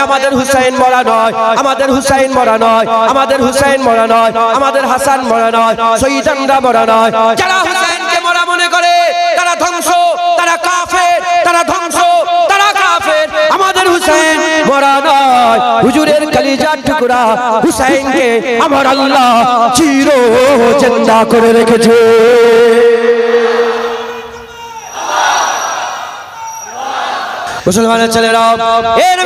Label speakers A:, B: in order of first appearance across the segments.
A: আমাদের হুসাইন মরা নয়, আমাদের হুসাইন মরা নয়, আমাদের হুসাইন মরা নয়, আমাদের হাসান মরা নয়, শহীদানরা মরা নয়। যারা হুসাইনকে মরা মনে করে তারা ধ্বংস, তারা কাফের, তারা ধ্বংস, তারা কাফের। আমাদের হুসাইন মরা নয়, হুজুরের কলিজার টুকরা হুসাইনকে আমার আল্লাহ চির জিন্দা করে রেখেছে। মুসলমানের ছেলেরা, এর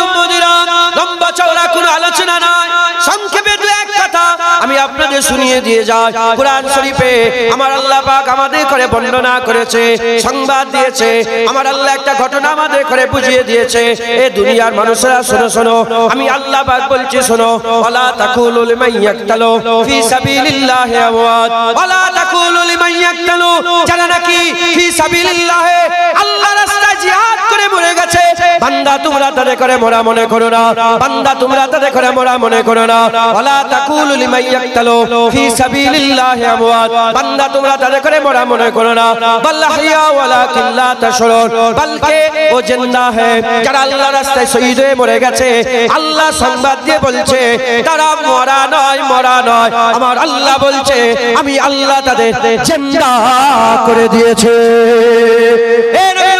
A: উম্মতিরা, লম্বা চওড়া কোনো আলোচনা নয়, সংক্ষেপে দু এক কথা আমি আপনাদের শুনিয়ে দিয়ে যাই। কুরআন শরীফে আমার আল্লাহ পাক আমাদের করে বর্ণনা করেছে, সংবাদ দিয়েছে। আমার আল্লাহ একটা ঘটনা আমাদের করে বুঝিয়ে দিয়েছে। এই দুনিয়ার মানুষেরা শোনো শোনো, আমি আল্লাহ পাক বলছি শোনো, ওয়ালা তাকুলু লিমান ইয়াকতালু ফি সাবিলিল্লাহি আমওয়াত, ওয়ালা তাকুলু লিমান ইয়াকতালু, যারা নাকি ফি সাবিলিল্লাহি আল্লাহর রাস্তায় জিহাদ করে মরে গেছে, বান্দা তোমরা তাদের করে মরা মনে করো না, বান্দা তোমরা তাদের করে মরা মনে করো না। ওয়ালা তাকুলু লিমান ইয়াকতালু ফি সাবিলিল্লাহি আমওয়াত, বান্দা তোমরা তাদের করে মরা মনে করো না। বাল আহইয়া ওয়ালাকিন লা তাশউরুন, বলকে ও জিন্দা है, যারা আল্লাহর রাস্তায় শহীদ হয়ে মরে গেছে, আল্লাহ সংবাদ দিয়ে বলছে তারা মরা নয়, মরা নয়। আমার আল্লাহ বলছে আমি আল্লাহ তাদের জিন্দা করে দিয়েছে। এর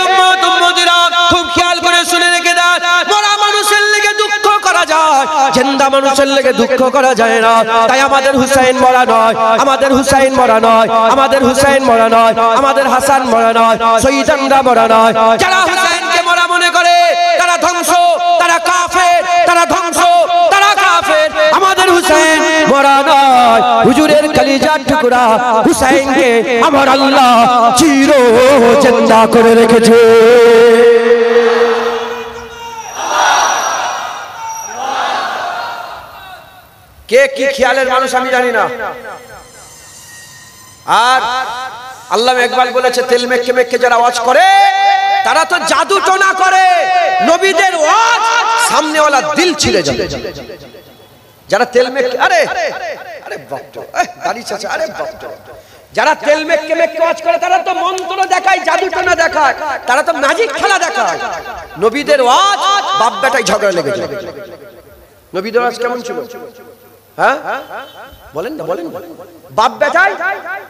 A: উম্মতিরা খুব খেয়াল করে শুনে রেখে দাও, মরা মানুষের লেগে দুঃখ করা যায়, জিন্দা মানুষের লেগে দুঃখ করা যায় না। তাই আমাদের হুসাইন মরা নয়, আমাদের হুসাইন মরা নয়, আমাদের হুসাইন মরা নয়, আমাদের হাসান মরা নয়, শহীদানরা মরা নয়। যারা হুসাইনকে মরা মনে করে তারা ধ্বংস, তারা কাফের, তারা ধ্বংস, তারা কাফের। আমাদের হুসাইন মরা নয়, হুজুরের কলিজার টুকরা হুসাইনকে আমার আল্লাহ চির জিন্দা করে রেখেছে। কে কি খেয়ালের মানুষ আমি জানি না। আর আল্লাহ একবার বলেছে তেল মেখে মেখে যারা ওয়াজ করে তারা তো জাদু টোনা করে, নবীদের ওয়াজ সামনেওয়ালা দিল ছিঁড়ে যাবে। যারা তেল মেখে, আরে আরে বাপরে, দাড়ি চাচা, আরে বাপরে, যারা তেল মেখে মেখে ওয়াজ করে তারা তো মন্ত্র দেখায়, জাদু টোনা দেখায়, তারা তো ম্যাজিক খেলা দেখায়। নবীদের ওয়াজ বাপ বেটায় ঝগড়া লেগে যায়। নবীদের ওয়াজ কেমন ছিল? হ্যাঁ বলেন না, বলেন। বাপ বেটায়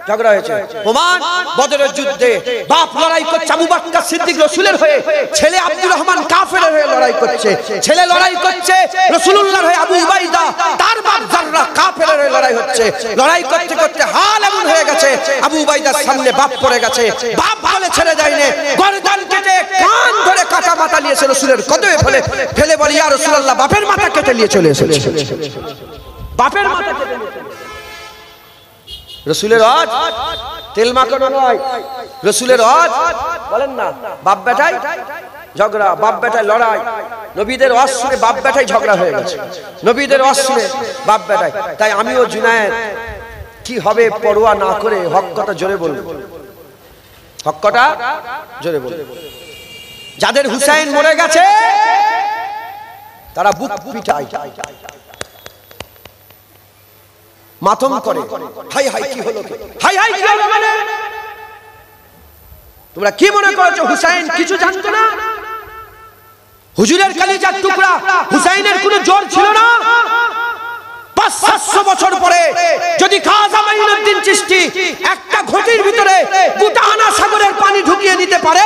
A: ঝগড়া হয়েছে। প্রমাণ বদরের যুদ্ধে বাপ লড়াই করছে আবু বকর সিদ্দিক রাসূলের হয়ে, ছেলে আব্দুর রহমান কাফেরের হয়ে লড়াই করছে, ছেলে লড়াই করছে রাসূলুল্লাহর হয়ে আবু উবাইদা, তার বাপ জাররা কাফেরের হয়ে লড়াই হচ্ছে। লড়াই করতে করতে হাল এমন হয়ে গেছে আবু উবাইদার সামনে বাপ পড়ে গেছে, বাপ বলে ছেড়ে দেয়নি, গর্দান কেটে কান ধরে কাটা মাথা নিয়েছে রাসূলের কদমে ফেলে ফেলে বলে ইয়া রাসূলুল্লাহ বাপের মাথা কেটে নিয়ে চলে এসেছে। বাপের মাথা কেটে নিয়ে রসুলের ওয়াজ তেল মাখানো নয়, রসুলের ওয়াজ বলেন না বাপ বেটাই ঝগড়া, বাপ বেটাই লড়াই। নবীদের ওয়াজ শুনে বাপ বেটাই ঝগড়া হয়ে গেছে, নবীদের ওয়াজ শুনে বাপ বেটাই। তাই আমিও জুনায়েদ কি হবে পরোয়া না করে হক কথা জোরে বলবো, হক কথা জোরে বলবো। যাদের হুসাইন মরে গেছে তারা বুক পিটায়, মাতম করে, হাই হাই কি হলো, হাই হাই কি হলো। মানে তোমরা কি মনে করছো হুসাইন কিছু জানতো না? হুজুরের কলিজার টুকরা হুসাইনের কোনো জোর ছিল না? 500 বছর পরে যদি খাজা মাইনুদ্দিন চিশতি একটা ঘটির ভিতরে গোটা আনা সাগরের পানি ঢুকিয়ে দিতে পারে,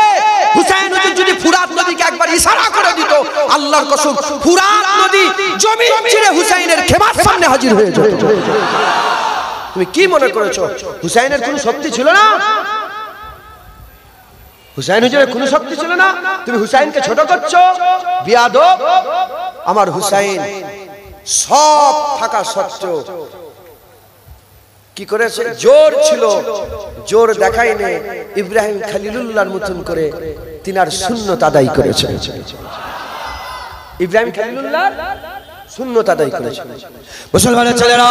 A: হুসাইন যদি ফুরাত নদীকে একবার ইশারা করে দিত, আল্লাহর কসম ফুরাত নদী জমিন ছিঁড়ে হুসাইনের খেমার সামনে হাজির হয়ে যেত। তুমি কি মনে করেছো হুসাইনের কোনো শক্তি ছিল না? হুসাইন হুজুরের কোনো শক্তি ছিল না? তুমি হুসাইনকে ছোট করছো, বিয়াদব। আমার হুসাইন সব থাকা সত্ত্বেও কি করেছে? জোর ছিল, জোর দেখায়নি, ইব্রাহিম খলিলুল্লাহর মতন করে তিনার সুন্নত আদায় করেছে। ইব্রাহিম খলিলুল্লাহ সুন্নত আদায় করেছে। মুসলমানের ছেলেরা,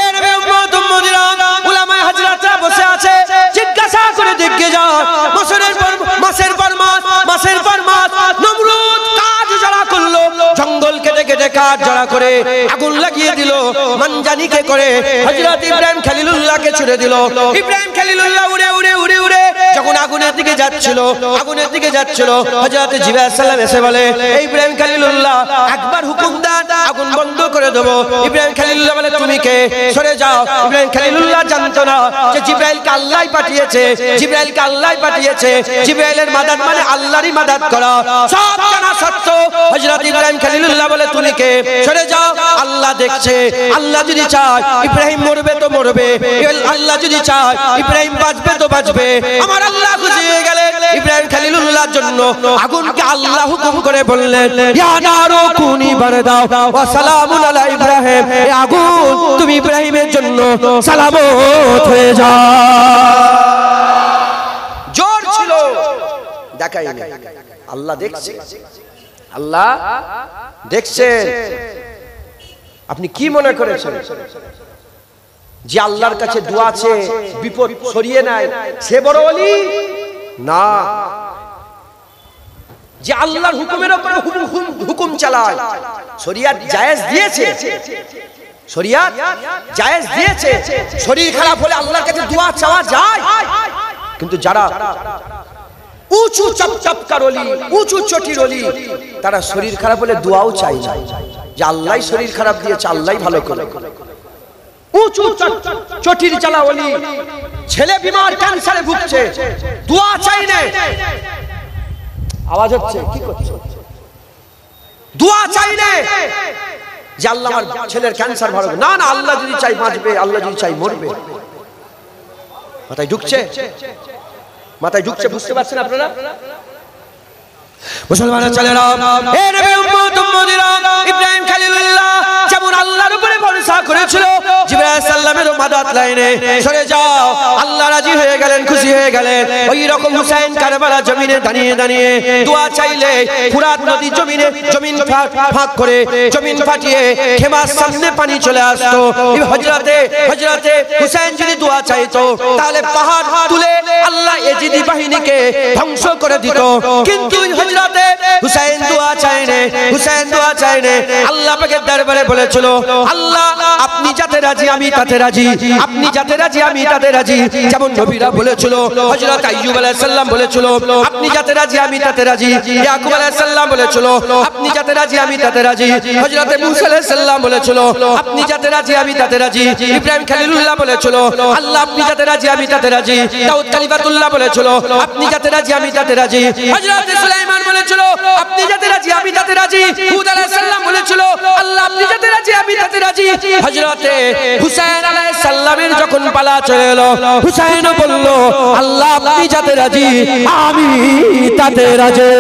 A: এ নবী উম্মত উম্মতিরা, উলামায়ে হাজরাতরা বসে আছে, জিজ্ঞাসা করে দেখে যাও মাসের পর মাস নমরুদ কাজ যারা করলো, জঙ্গল কেটে কেটে কাজ যারা করে আগুন লাগিয়ে দিল, মানজানিকে করে হযরত ইব্রাহিম খলিলুল্লাহকে ছুড়ে দিল। ইব্রাহিম খলিলুল্লাহ উড়ে উড়ে উড়ে উড়ে যখন আগুনের দিকে যাচ্ছিল হযরত জিবরাইল আলাইহিস সালাম এসে বলে ইব্রাহিম খলিলুল্লাহ একবার হুকুম দেন আগুন বন্ধ করে দেব। ইব্রাহিম খলিলুল্লাহ বলে তুমি কে, সরে যাও। ইব্রাহিম খলিলুল্লাহ জানতো না যে জিবরাইলকে আল্লাহই পাঠিয়েছে, জিবরাইলের মাদাদ মানে আল্লাহরই মাদাদ করা। সব জানা সত্ত্বেও হযরত ইব্রাহিম খলিলুল্লাহ বলে তুমি কে, সরে যাও। আল্লাহ দেখছে, আল্লাহ যদি চায় ইব্রাহিম মরবে তো মরবে, আল্লাহ যদি চায় ইব্রাহিম বাঁচবে তো বাঁচবে। আমার আল্লাহ খুশি হয়ে গেলেন ইব্রাহিম খলিলুল্লাহর জন্য আগুনকে আল্লাহ হুকুম করে বললেন ইয়া নারু কুনি বারদাও ওয়া সালামুন আলা ইব্রাহিম, এ আগুন তুমি ইব্রাহিমের জন্য সালামত হয়ে যাও। জোর ছিল দেখায়নি, আল্লাহ দেখছে, আল্লাহ দেখছেন। আপনি কি মনে করেছেন যে আল্লাহর কাছে দোয়া আছে বিপদ সরিয়ে নেয় সে বড় ওলি? না, যে আল্লাহর হুকুমের উপরে হুকুম চালায়। শরিয়াত জায়েজ দিয়েছে, শরিয়াত জায়েজ দিয়েছে, শরীর খারাপ হলে আল্লাহর কাছে দোয়া চাওয়া যায়। কিন্তু যারা উঁচু চপচপকার ওলি, উঁচু চটির ওলি, তারা শরীর খারাপ হলে দোয়াও চায় না যে আল্লাহই শরীর খারাপ দিয়েছে, আল্লাহই ভালো করে। উঁচু চটির চালা ওলি, ছেলে বিমার ক্যান্সারে ভুগছে, দোয়া চাই না। আওয়াজ হচ্ছে কি করছে? দোয়া চাই না যে আল্লাহ আমার ছেলের ক্যান্সার ভালো। না না, আল্লাহ যদি চাই বাঁচবে, আল্লাহ যদি চাই মরবে। মাথায় ঢুকছে, মাথায় ঢুকছে, বুঝতে পারছেন আপনারা? মুসলমানের ছেলেরা, হে নবী উম্মত উম্মতিরা, ইব্রাহিম খলিলুল্লাহ যেমন আল্লাহর উপরে ভরসা করেছিল, জিবরাইল আলাইহিস সালামের মাদাত লাইনে সরে যাও। আল্লাহ রাজি হয়ে গেলেন, খুশি হয়ে গেলেন। ওই রকম হুসাইন কারবালা জমিনে দাঁড়িয়ে দাঁড়িয়ে দোয়া চাইলে ফুরাত নদী জমিন ফাঁক করে, জমিন ফাটিয়ে খেমার সামনে পানি চলে আসতো। হযরতে হুসাইন যদি দোয়া চাইতো তাহলে পাহাড় তুলে আল্লাহ ইজিদি বাহিনীকে ধ্বংস করে দিত। কিন্তু হযরতে হুসাইন দোয়া চাইনে, হুসাইন দোয়া চাইনে। আল্লাহ পাকের দরবারে বলেছিল আল্লাহ আপনি যাতে রাজি আমি তাতে রাজি, আপনি যাতে রাজি আমি তাতে রাজি। যেমন নবীরা বলেছিল, হযরত আইয়ুব আলাইহিস সালাম বলেছিল আপনি যাতে রাজি আমি তাতে রাজি। ইয়াকুব আলাইহিস সালাম বলেছিল আপনি যাতে রাজি আমি তাতে রাজি। হযরত মূসা আলাইহিস সালাম বলেছিল আপনি যাতে রাজি আমি তাতে রাজি। ইব্রাহিম খলিলুল্লাহ বলেছিল আল্লাহ আপনি যাতে রাজি আমি তাতে রাজি। দাউদ কালিমাতুল্লাহ বলেছিল আপনি যাতে রাজি আমি তাতে রাজি। হযরত সুলাইমান বলেছিল আপনি যাতে রাজি আমি তাতে রাজি। হুদ আলাইহিস সালাম বলেছিল আল্লাহ আপনি যাতে রাজি আমি তাতে রাজি। হযরতে হুসাইন আলাইহিস সালামের যখন পালা চলে এলো, হুসাইনও বলল আল্লাহ আপনি যাতে রাজি আমি তাতে রাজি।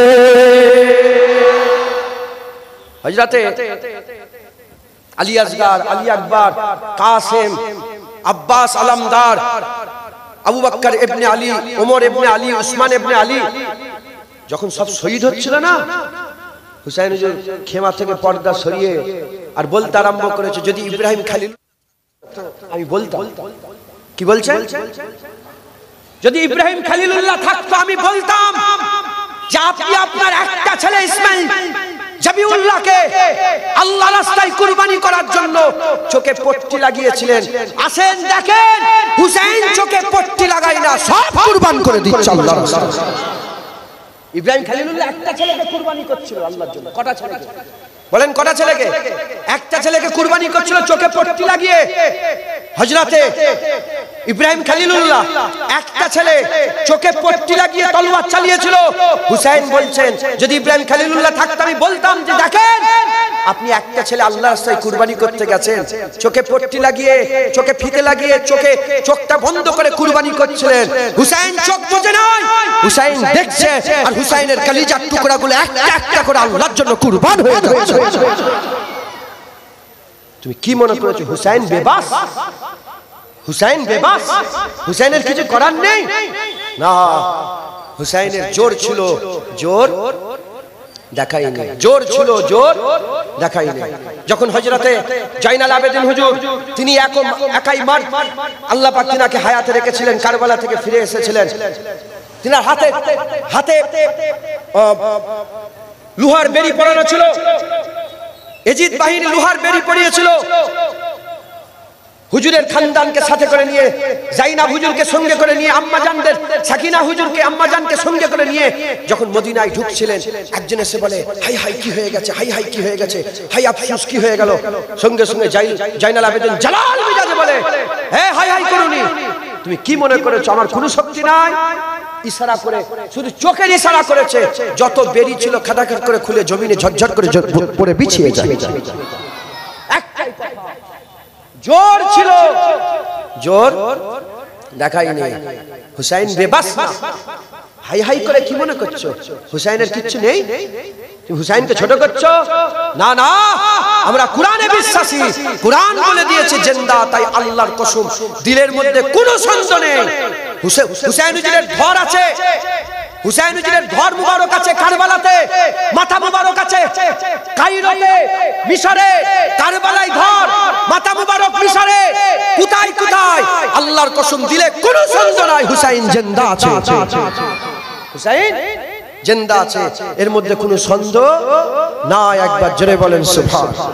A: হযরতে আলী আসগার, আলী আকবর, কাসেম, আব্বাস আলমদার, আবু বকর ইবনে আলী, ওমর ইবনে আলী, উসমান ইবনে আলী যখন সব শহীদ হচ্ছিল না, হুসাইন হুজুর খেমা থেকে পর্দা সরিয়ে আর বলতে আরম্ভ করেছে যদি ইব্রাহিম খলিল আমি বলতাম। কি বলছেন? যদি ইব্রাহিম খলিলুল্লাহ থাকতো আমি বলতাম যে আপনি আপনার একটা ছেলে ইসমাইল জাবিউল্লাহকে আল্লাহর রাস্তায় কুরবানি করার জন্য চোখে পট্টি লাগিয়েছিলেন। আসেন দেখেন হুসাইন চোখে পট্টি লাগায় না, সব কুরবান করে দিচ্ছে আল্লাহর রাস্তায়। ইব্রাহিম খলিলুল্লাহ একটা ছেলেকে কুরবানি করছিল আল্লাহর জন্য। কটা ছেলেকে বলেন? কটা ছেলেকে? একটা ছেলেকে কুরবানি করছিল চোখে পট্টি লাগিয়ে। হযরতে ইব্রাহিম খলিলুল্লাহ একটা ছেলে চোখে পট্টি লাগিয়ে তলোয়ার চালিয়েছিল। হুসাইন বলছেন যদি ইব্রাহিম খলিলুল্লাহ থাকতো আমি বলতাম যে দেখেন আপনি একটা ছেলে আল্লাহর রাস্তায় কুরবানি করতে গেছেন, চোখে পট্টি লাগিয়ে, চোখে ফিতে লাগিয়ে, চোখটা বন্ধ করে কুরবানি করছিলেন। হুসাইন চোখ বুজে নাই, হুসাইন দেখছে আর হুসাইনের কলিজার টুকরাগুলো একটা একটা করে আল্লাহর জন্য কুরবান হয়ে যাচ্ছে। তুমি কি মনে করেছো হুসাইন বেবাস? হুসাইন বেবাস? হুসাইনের কিছু করার নেই? না, হুসাইনের জোর ছিল, জোর দেখাই নাই। জোর ছিল, জোর দেখাই নাই। যখন হযরতে জাইনাল আবেদিন হুজুর তিনি একাই মার আল্লাহ পাক তিনাকে হায়াতে রেখেছিলেন, কারবালা থেকে ফিরে এসেছিলেন, তিনার হাতে হাতে লোহার বেড়ি পরানো ছিল। এজিদ বাহিনী লোহার বেড়ি পরিয়েছিল। হুজুরের খানদানকে সাথে করে নিয়ে, জাইনাব হুজুরকে সঙ্গে করে নিয়ে, আম্মা জানদের সাকিনা হুজুরকে আম্মা জানকে সঙ্গে করে নিয়ে যখন মদিনায় ঢুকছিলেন, একজন এসে বলে, হাই হাই কি হয়ে গেছে, হাই হাই কি হয়ে গেছে, হাই আফসোস কি হয়ে গেল। সঙ্গে সঙ্গে জাইনাল আবেদিন জালাল মিজাজে বলে, হে হাই হাই করুনি, তুমি কি মনে করেছো আমার কোনো শক্তি নাই? ইশারা করে, শুধু চোখের ইশারা করেছে, যত বেরি ছিল খাটাখাট করে খুলে জমিনে ঝরঝর করে পড়ে বিছিয়ে যায়। একটাই জোর ছিল, জোর দেখাইনি। হুসাইন বেবাস না। হাই হাই করে কি মনে করছো হুসাইনের কিচ্ছু নেই? তুমি হুসাইনকে ছোট করছো? না না, আমরা কোরআনে বিশ্বাসী। কোরআন বলে দিয়েছে জিন্দা, তাই আল্লাহর কসম দিলের মধ্যে কোনো সন্দেহ নেই। হুসাইন হুজুরের ঘর আছে, হুসাইন হুজুরের ঘর মুবারক আছে কারবালাতে, মাথা মুবারক আছে কায়রোতে, মিশরে, কারবালায় ঘর, মাথা মুবারক মিশরে, কোথায় কোথায় আল্লাহর কসম দিলে কোনো সন্দেহ নাই হুসাইন জিন্দা আছে। হুসাইন জিন্দা আছে, এর মধ্যে কোনো সন্দেহ নাই। একবার জোরে বলেন সুবহানাল্লাহ।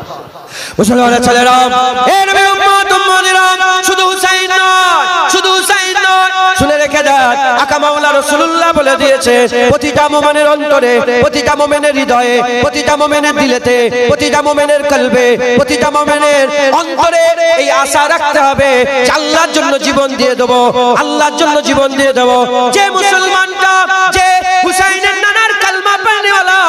A: মুসলমানের ছেলেরা, এ নবীর উম্মত উম্মতিরা, শুধু হুসাইন নয়, শুধু হুসাইন নয়, শুনে রেখে দেন, আকা মাওলা রাসূলুল্লাহ বলে দিয়েছে, প্রতিটা মুমিনের অন্তরে, প্রতিটা মুমিনের হৃদয়ে, প্রতিটা মুমিনের দিলেতে, প্রতিটা মুমিনের কলবে, প্রতিটা মুমিনের অন্তরে এই আশা রাখতে হবে যে আল্লাহর জন্য জীবন দিয়ে দেব, আল্লাহর জন্য জীবন দিয়ে দেব। যে মুসলমানটা, যে হুসাইনের নানার কালমা পড়নেওয়ালা,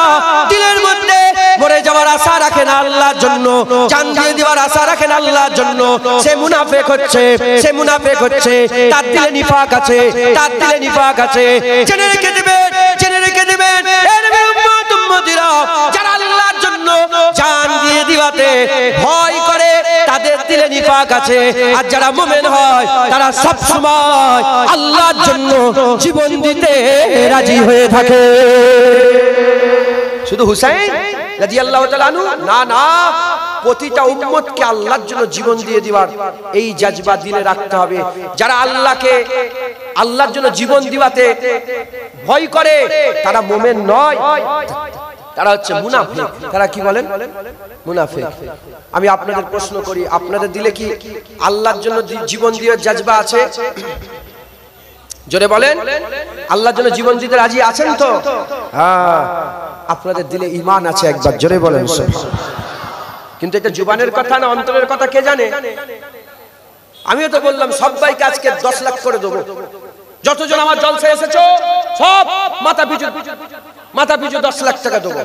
A: দিলের মধ্যে মরে যাওয়ার আশা রাখে না আল্লাহর জন্য, জান দিয়ে দেওয়ার আশা রাখেন আল্লাহর জন্য, সে মুনাফিক হচ্ছে, সে মুনাফিক হচ্ছে, তার দিলে নিফাক আছে, তার দিলে নিফাক আছে। জেনে রেখে দিবেন, জেনে রেখে দিবেন, এ নবীর উম্মত উম্মতিরা, যারা আল্লাহর জন্য জান দিয়ে দিওয়াতে ভয় করে, তাদের দিলে নিফাক আছে। আর যারা মুমিন হয়, তারা সব সময় আল্লাহর জন্য জীবন দিতে রাজি হয়ে থাকে। শুধু হুসাইন রাদিয়াল্লাহু তাআলা আনহু না, না, প্রতিটা উম্মতকে আল্লাহর জন্য জীবন দিয়ে দিবার এই জজবা দিলে রাখতে হবে। যারা আল্লাহকে, আল্লাহর জন্য জীবন দিবাতে ভয় করে, তারা মুমিন নয়, তারা হচ্ছে মুনাফিক। তারা কি বলেন? মুনাফিক। আমি আপনাদের প্রশ্ন করি, আপনাদের দিলে কি আল্লাহর জন্য জীবন দেওয়ার জজবা আছে? জোরে বলেন, আল্লাহর জন্য জীবন দিতে রাজি আছেন তো? হ্যাঁ, আপনাদের দিলে ঈমান আছে। একবার জোরে বলেন সুবহানাল্লাহ। কিন্তু এটা জুবানের কথা না অন্তরের কথা কে জানে? আমিও তো বললাম সবাইকে আজকে 10 লাখ করে দেবো। যতজন আমার জলসা এসেছো সব মাথা পিছু 10 লাখ টাকা দেবো,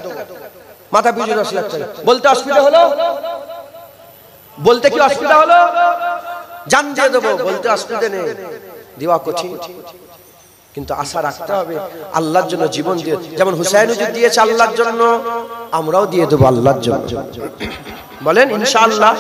A: মাথা পিছু 10 লাখ টাকা। বলতে অসুবিধা হলো? বলতে কি অসুবিধা হলো? জান দিয়ে দেবো, বলতে অসুবিধা নেই, দেওয়া কঠিন, কিন্তু আশা রাখতে হবে আল্লাহর জন্য জীবন দিয়ে। যেমন হুসাইন হুজুর দিয়েছে আল্লাহর জন্য, আমরাও দিয়ে দেবো আল্লাহর জন্য। বলেন ইনশাআল্লাহ।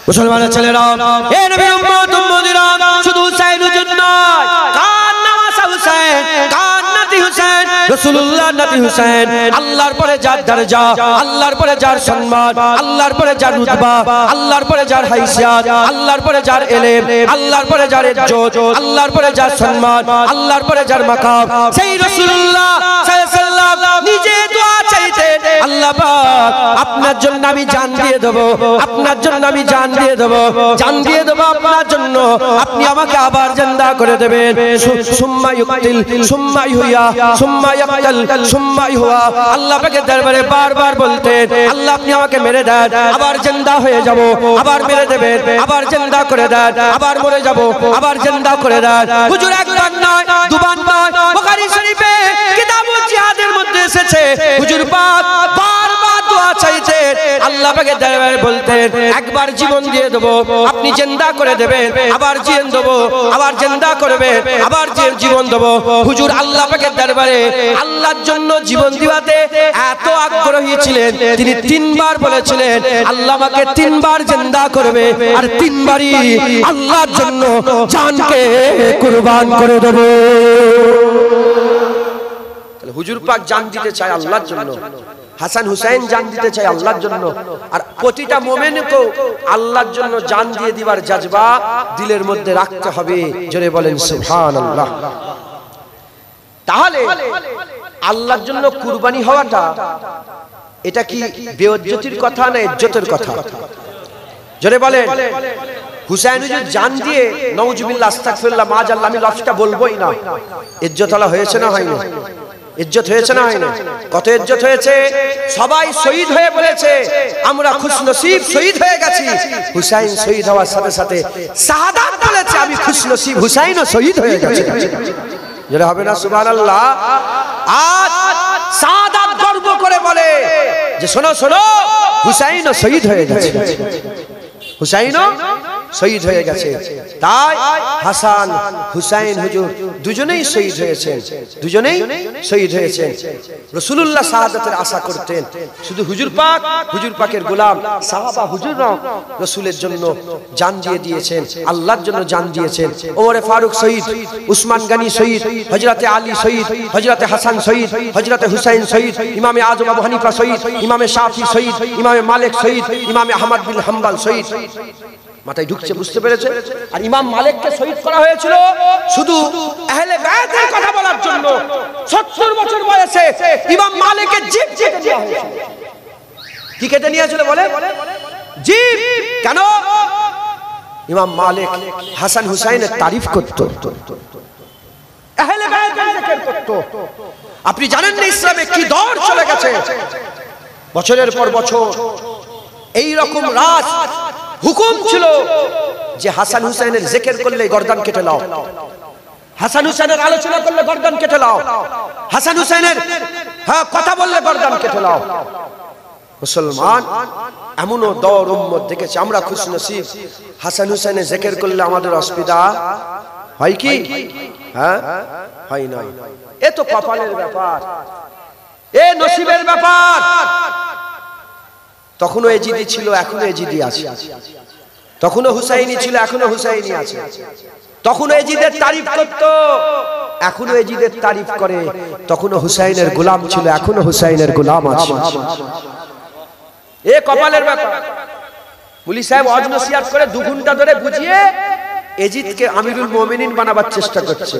A: মুসলমানের ছেলেরা, হে নবীর উম্মত উম্মতিরা, শুধু হুসাইন হুজুর নয়, কার নাম আছে হুসাইন, কার নাতি হুসাইন, রাসূলুল্লাহ নাতি হুসাইন। আল্লাহর পরে যার দরজা, আল্লাহর পরে যার সম্মান, আল্লাহর পরে যার রুতবা, আল্লাহর পরে যার হাইসিয়াত, আল্লাহর পরে যার ইলম, আল্লাহর পরে যার ইজ্জত, আল্লাহর পরে যার সম্মান, আল্লাহর পরে যার মাকাম, সেই রাসূলুল্লাহ সাল্লাল্লাহু আলাইহি ওয়াসাল্লাম নিজে দোয়া চাইতেন, আল্লাহ পাক আপনার জন্য আমি জান দিয়ে দেব, আপনার জন্য আমি জান দিয়ে দেব, জান দিয়ে দেব আপনার জন্য, আপনি আমাকে আবার জিন্দা করে দেবেন। সুম্মা ইউকতিল সুম্মা ইহইয়া সুম্মা ইয়াকতাল সুম্মা ইহওয়া। আল্লাহ পাকের দরবারে বারবার বলতেন, আল্লাহ আপনি আমাকে মেরে দেন, আবার জিন্দা হয়ে যাব, আবার মেরে দেবেন, আবার জিন্দা করে দেন, আবার মরে যাব, আবার জিন্দা করে দেন। হুজুর একবার নয়, দুবার নয়, বুখারী শরীফে কিতাবুল জিহাদের মধ্যে এসেছে, হুজুর পাক বারবার দোয়া চাইতেন, আল্লাহ পাকের দরবারে বলতেন, একবার জীবন দিয়ে দেব, আপনি জিন্দা করে দেবেন, আবার জীবন দেব, আবার জিন্দা করবেন, আবার জীবন দেব। হুজুর আল্লাহ পাকের দরবারে আল্লাহর জন্য জীবন দিবাতে এত আগ্রহী ছিলেন, তিনি 3 বার বলেছিলেন, আল্লাহ আমাকে 3 বার জিন্দা করবে, আর 3 বারই আল্লাহর জন্য জানকে কুরবান করে দেব। তাহলে হুজুর পাক জান দিতে চায় আল্লাহর জন্য, হাসান হুসাইন জান দিতে চায় আল্লাহর জন্য, আর প্রতিটা মুমিনকে আল্লাহর জন্য জান দিয়ে দিবার জজবা দিলের মধ্যে রাখতে হবে। জোরে বলেন সুবহানাল্লাহ। তাহলে আল্লাহর জন্য কুরবানি হওয়াটা এটা কি বেইজ্জতির কথা না ইজ্জতের কথা? জোরে বলেন। হুসাইন হুজুর জান দিয়ে নাউজুবিল্লাহ আস্তাগফিরুল্লাহ মাআজাল্লাহ আমি লফটা বলবোই না। ইজ্জতওয়ালা হয়েছে না হয়নি? ইজ্জত হয়েছে না হয়নি? কত ইজ্জত হয়েছে। সবাই শহীদ হয়ে বলেছে আমরা খুশনসিব শহীদ হয়ে গেছি। হুসাইন শহীদ হওয়ার সাথে সাথে শাহাদাত বলেছে আমি খুশনসিব হুসাইনও শহীদ হয়ে গেছে। যেটা হবে না সুবহানাল্লাহ। আজ শাহাদাত গর্ব করে বলে যে শোনো শোনো হুসাইনও শহীদ হয়ে গেছে, হুসাইনও শহীদ হয়ে গেছে। তাই হাসান হুসাইন হুজুর দুজনেই শহীদ হয়েছেন, দুজনেই শহীদ হয়েছেন। রাসূলুল্লাহ শাহাদাতের আশা করতেন। শুধু হুজুর পাকের গোলাম সাহাবা হুজুররা রাসূলের জন্য জান দিয়ে দিয়েছেন, আল্লাহর জন্য জান দিয়েছেন। ওমরে ফারুক শহীদ, উসমান গনি শহীদ, হযরতে আলী শহীদ, হযরতে হাসান শহীদ, হযরতে হুসাইন শহীদ, ইমামে আযম আবু হানিফা শহীদ, ইমামে শাফি শহীদ, ইমামে মালিক শহীদ, ইমামে আহমদ বিন হাম্বল শহীদ। মাথায় ঢুকছে, বুঝতে পেরেছে? আর ইমাম মালিককে শহীদ করা হয়েছিল শুধু আহলে বায়তের কথা বলার জন্য। 70 বছর বয়সে ইমাম মালিকের জিভ কেটে নেওয়া হয়েছিল। কি কেটে নিয়েছিল বলে? জিভ। কেন? ইমাম মালিক হাসান হুসাইনের তারিফ করত, আহলে বায়তের জিকির করত। আপনি জানেন না ইসলামে কি দৌড় চলে গেছে? বছরের পর বছর এই রকম রাজ হুকুম ছিল যে হাসান হুসাইনের জিকির করলে গর্দান কেটে নাও, হাসান হুসাইনের আলোচনা করলে গর্দান কেটে নাও, হাসান হুসাইনের কথা বললে গর্দান কেটে নাও। মুসলমান এমনও দৌর উম্মত দেখেছে। আমরা খুশনসিব, হাসান হুসাইনের জিকির করলে আমাদের অসুবিধা হয় কি? হ্যাঁ, হয় না। এ তো কপালের ব্যাপার, এ নসিবের ব্যাপার। তখনও এজিদি ছিল, এখনো এজিদি আছে। তখনও হুসাইনি ছিল, এখনো হুসাইনি আছে। তখনও এজিদের তারিফ করত, এখনো এজিদের তারিফ করে। তখনও হুসাইনের গোলাম ছিল, এখনো হুসাইনের গোলাম আছে। এ কপালের ব্যাপার। মুলি সাহেব ওয়াজ নসিহত করে 2 ঘন্টা ধরে বুঝিয়ে এজিদকে আমিরুল মুমিনিন বানাবার চেষ্টা করছে।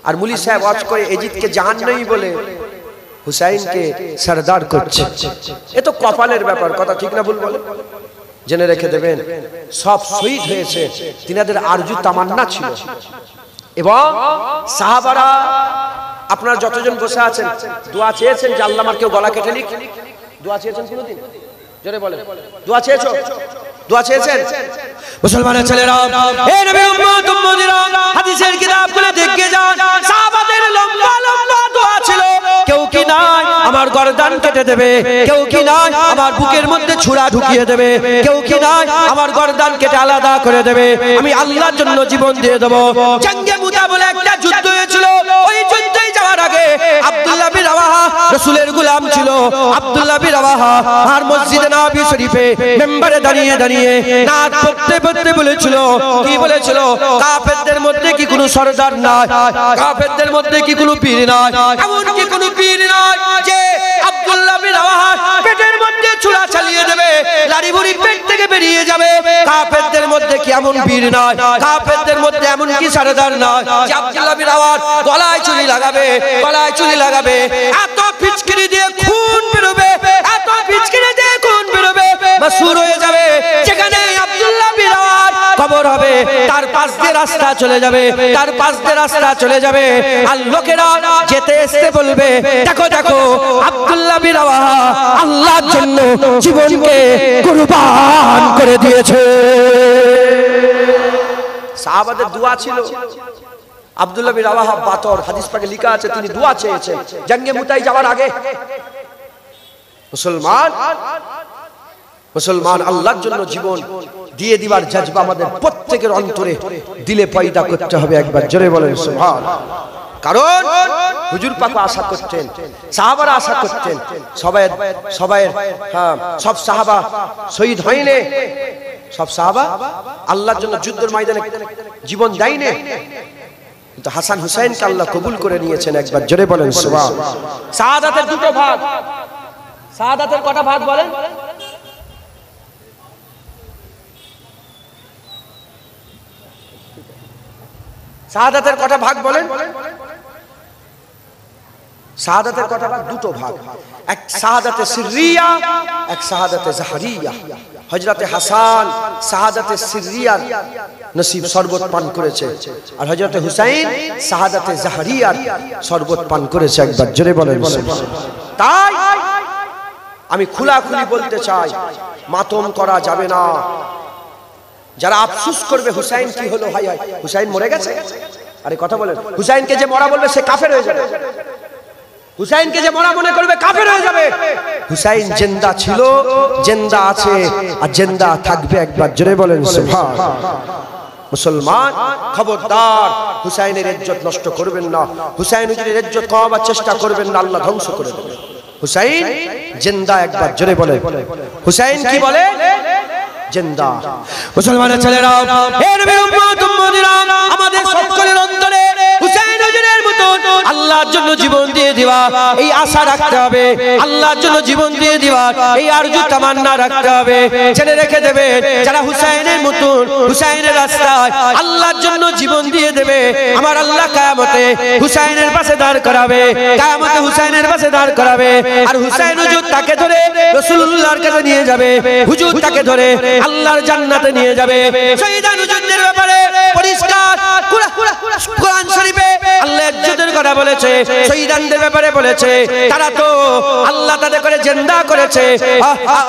A: আর মুলি সাহেব ওয়াজ করে এজিদকে জাহান্নামী বলে হুসাইনকে সরদার করছে। এ তো কপালের ব্যাপার। কথা ঠিক না ভুল বলে? জেনে রেখে দেবেন, সব শহীদ হয়েছে, তিনাদের আরজু তামান্না ছিল। এবং সাহাবারা, আপনারা যতজন বসে আছেন দোয়া চেয়েছেন যে আল্লাহ আমার কেউ গলা কেটে লিখ? দোয়া চেয়েছেন কোনদিন? জোরে বলেন, দোয়া চেয়েছো? দোয়া চেয়েছেন? মুসলমানের ছেলেরা, হে নবী উম্মত উম্মতিরা, হাদিসের কিতাবগুলো দেখে যান। সাহাবাদের লম্বা লম্বা দোয়া ছিল। কেউ কি নাই আমার গর্দান কেটে দেবে, কেউ কি নাই আমার বুকের মধ্যে ছুরা ঢুকিয়ে দেবে, কেউ কি নাই আমার গর্দান কেটে আলাদা করে দেবে, আমি আল্লাহর জন্য জীবন দিয়ে দেব। জঙ্গে মুতা বলে একটা যুদ্ধ হয়েছিল। ওই যুদ্ধে যাওয়ার আগে আব্দুল্লাহ বিন রাওয়াহা রাসূলের গোলাম ছিল। আব্দুল্লাহ বিন রাওয়াহা আর মসজিদে নববী শরীফে মেম্বারে দাঁড়িয়ে দাঁড়িয়ে নাত পড়তে পড়তে বলেছিল, কি বলেছিল? কাফেরদের মধ্যে কি কোনো সরদার নাই? কাফেরদের মধ্যে কি কোনো পীর নাই? এমন কি কোনো পীর নাই যে আব্দুল্লাহ বিন রাওয়াহা পেটের মধ্যে ছুরা চালিয়ে দেবে, লাড়ি বুড়ি পেট থেকে বেরিয়ে যাবে? কাফেরদের মধ্যে কি এমন পীর নাই? কাফেরদের মধ্যে এমন কি সরদার নাই যে আব্দুল্লাহ বিন রাওয়াহা গলায় চুরি লাগাবে, গলায় চুরি লাগাবে, এত পিচকিরি দিয়ে খুন বেরোবে, এত পিচকিরি দিয়ে খুন বেরোবে, মাসুর হয়ে যাবে। যেখানে আব্দুল্লাহ বিন রাওয়াহার কবর হবে তার পাশ দিয়ে রাস্তা চলে যাবে, তার পাশ দিয়ে রাস্তা চলে যাবে। আর লোকেরা যেতে আসতে বলবে, দেখো দেখো আব্দুল্লাহ বিন রাওয়াহা আল্লাহর জন্য জীবনকে কুরবান করে দিয়েছে। সাহাবাদের দোয়া ছিল। আব্দুল্লাহ বিন রাওয়াহা বাতর, হাদিস পাকে লেখা আছে তিনি দোয়া চেয়েছেন জঙ্গে মুতায় যাওয়ার আগে। মুসলমান আল্লাহর জন্য জীবন দিয়ে দিবার জজবা আমাদের প্রত্যেকের অন্তরে দিলে পয়দা করতে হবে। একবার জোরে বলেন সুবহানাল্লাহ। কারণ হুজুর পাক আশা করতেন, সাহাবারা আশা করতেন, সব সাহাবা শহীদ হয়নি, সব সাহাবা আল্লাহর জন্য যুদ্ধের ময়দানে জীবন দেয়নি, কিন্তু হাসান হুসাইনকে আল্লাহ কবুল করে নিয়েছেন। একবার জোরে বলেন সুবহানাল্লাহ। শাহাদাতের 2টো ভাগ। শাহাদাতের কটা ভাগ বলেন? শাহাদাতের কটা ভাগ বলেন? শাহাদাতের কথাটা দুটো ভাগ, এক শাহাদাতে সিররিয়া, এক শাহাদাতে জাহরিয়া। হযরতে হাসান শাহাদাতে সিররিয়ার নসিব শরবত পান করেছে, আর হযরতে হুসাইন শাহাদাতে জাহরিয়ার শরবত পান করেছে। একবার জোরে বলেন সুবহানাল্লাহ। তাই আমি খোলাখুলি বলতে চাই, মাতম করা যাবে না। যারা আফসোস করবে হুসাইন কি হলো, হাই হাই হুসাইন মরে গেছে, আরে কথা বলেন, হুসাইনকে যে মরা বলবে সে কাফের হয়ে যাবে। হুসাইনকে যে মরা মনে করবে কাফের হয়ে যাবে। হুসাইন জিন্দা ছিল, জিন্দা আছে, আর জিন্দা থাকবে। একবার জোরে বলেন সুবহানাল্লাহ। মুসলমান খবরদার হুসাইনের ইজ্জত নষ্ট করবেন না, হুসাইন হুজুরের ইজ্জত কমাবার চেষ্টা করবেন না, আল্লাহ ধ্বংস করে দেবে। হুসাইন জিন্দা, একবার জোরে বলে। হুসাইন কি বলে? জিন্দা। মুসলমানের ছেলেরা, হে নবীর উম্মত উম্মতিরা, আমাদের সকলের অন্তরে হুসাইন হুজুরের মতো আল্লাহর জন্য জীবন দিয়ে দেওয়া এই আশা রাখতে হবে, আল্লাহর জন্য জীবন দিয়ে দেওয়া এই আরজু তামান্না রাখতে হবে। জেনে রেখে দেবে, যারা হুসাইনের মতন হুসাইনের রাস্তায় আল্লাহর জন্য জীবন দিয়ে দেবে, আমার আল্লাহ কিয়ামতে হুসাইনের পাশে দাঁড় করাবে, কিয়ামতে হুসাইনের পাশে দাঁড় করাবে। আর হুসাইন হুজুর তাকে ধরে রাসূলুল্লাহর কাছে নিয়ে যাবে, হুজুর তাকে ধরে আল্লাহর জান্নাতে নিয়ে যাবে। শহীদ হুজুরদের ব্যাপারে পরিষ্কার কোরআন শরীফে আল্লাহ ইজ্জতের কথা বলেছে, শহীদদের ব্যাপারে বলেছে, তারা তো আল্লাহ তাদের করে জিন্দা করেছে।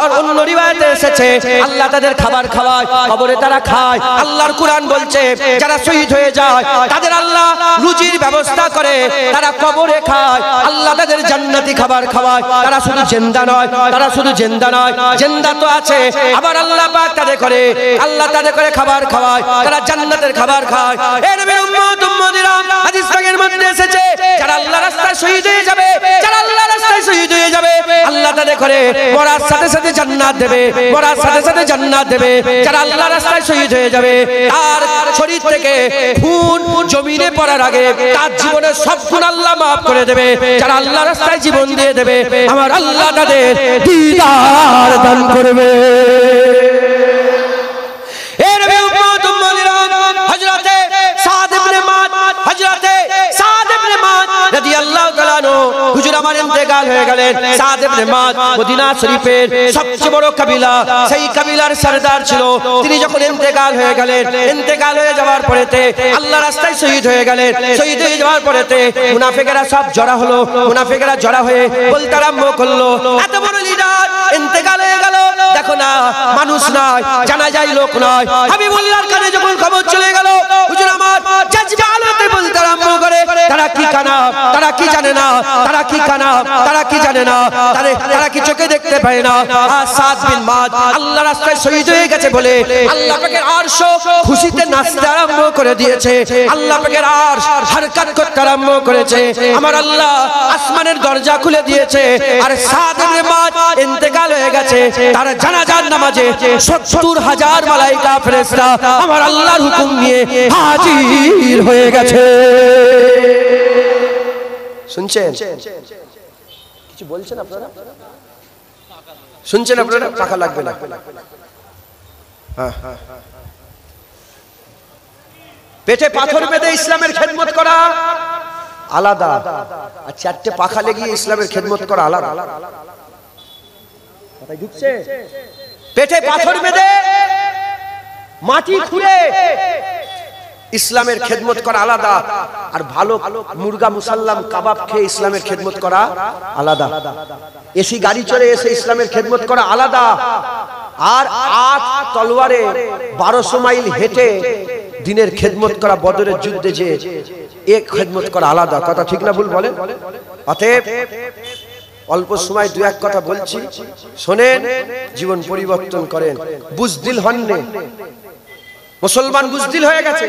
A: আর অন্য রিওয়ায়াতে এসেছে আল্লাহ তাদের খাবার খাওয়ায়, কবরে তারা খায়। আল্লাহর কোরআন বলছে যারা শহীদ হয়ে যায় তাদের আল্লাহ রুজির ব্যবস্থা করে, তারা কবরে খায়, আল্লাহ তাদের জান্নাতি খাবার খাওয়ায়। তারা শুধু জিন্দা নয়, তারা শুধু জিন্দা নয়, জিন্দা তো আছে, আবার আল্লাহ পাক তাদের করে, আল্লাহ তাদের করে খাবার খাওয়ায়, তারা জান্নাতের খাবার খায়। এ নবীর উম্মত উম্মতিরা, হাদিস পাকের মধ্যে এসেছে যারা আল্লাহর রাস্তায় শহীদ হয়ে যাবে, যারা আল্লাহর রাস্তায় শহীদ হয়ে যাবে, আল্লাহ তাদের করে মরার সাথে সাথে জান্নাত দেবে, মরার সাথে সাথে জান্নাত দেবে। যারা আল্লাহর রাস্তায় শহীদ হয়ে যাবে, তার শরীর থেকে খুন জমিনে পড়ার আগে তার জীবনের সব গুনাহ আল্লাহ maaf করে দেবে। যারা আল্লাহর রাস্তায় জীবন দিয়ে দেবে, আমার আল্লাহ তাদের দিদার দান করবে। এ নবীর উম্মত উম্মতিরা, হযরতে সাদ ইবনে মাদ, হযরতে সাদ ইবনে মাদ রাদিয়াল্লাহু তাআলা আনহু হুজুর আমার ইন্তেকাল হয়ে গেলেন। সাদ ইবনে মাদ মদিনা শরীফের সবচেয়ে বড় কবিলা, সেই কবিলার সরদার ছিল। তিনি যখন ইন্তেকাল হয়ে গেলেন, ইন্তেকাল হয়ে যাওয়ার পরেতে আল্লাহর রাস্তায় শহীদ হয়ে গেলেন। শহীদ হয়ে যাওয়ার পরেতে মুনাফিকরা সব জড়া হলো, মুনাফিকরা জড়া হয়ে বলতে আরম্ভ করলো, এত বড় লিডার ইন্তেকাল হয়ে গেল, দেখো না মানুষ নয়, জানা যায় লোক নয়। হাবিবুল্লাহর কানে যখন খবর চলে গেল, হুজুর আমার জাজবা আলাতে বলতে আরম্ভ করে, তারা কি কানা, তারা কি জানে না, তারা কি কানা, তারা কি জানে না, তারা কি চোখে দেখতে পায় না। আর সাদ বিন মাদ আল্লাহর রাস্তায় শহীদ হয়ে গেছে বলে আল্লাহ পাকের আরশ খুশিতে নাচতে আরম্ভ করে দিয়েছে, আল্লাহ পাকের আরশ হারকাত করতে আরম্ভ করেছে। আমার আল্লাহ আসমানের দরজা খুলে দিয়েছে। আর সাদ বিন মাদ ইন্তেকাল হয়ে গেছে, তার জানাজার নামাজে ৭০,০০০ মালায়েকা ফেরেশতা আমার আল্লাহর হুকুম নিয়ে হাজির হয়ে গেছে। শুনছেন? কিছু বলছেন আপনারা? শুনছেন আপনারা? টাকা লাগবে না। হ্যাঁ, পেটে পাথর বেঁধে ইসলামের খেদমত করা আলাদা, আর চারটে পাখা লেগিয়ে ইসলামের খেদমত করা আলাদা। কথাই ঢুকছে? পেটে পাথর বেঁধে মাটি খুঁড়ে ইসলামের খেদমত করা আলাদা, আর ভালো মুরগা মুসাল্লাম কাবাব খেয়ে ইসলামের খেদমত করা আলাদা। এসি গাড়ি চড়ে এসে ইসলামের খেদমত করা আলাদা, আর ৮ তলোয়ারে ১২০০ মাইল হেঁটে দিনের খেদমত করা, বদরের যুদ্ধে যে এক খেদমত করা আলাদা। কথা ঠিক না ভুল বলেন? অতএব অল্প সময় দু এক কথা বলছি, শোনেন, জীবন পরিবর্তন করেন। বুজদিল হননে, মুসলমান বুজদিল হয়ে গেছে।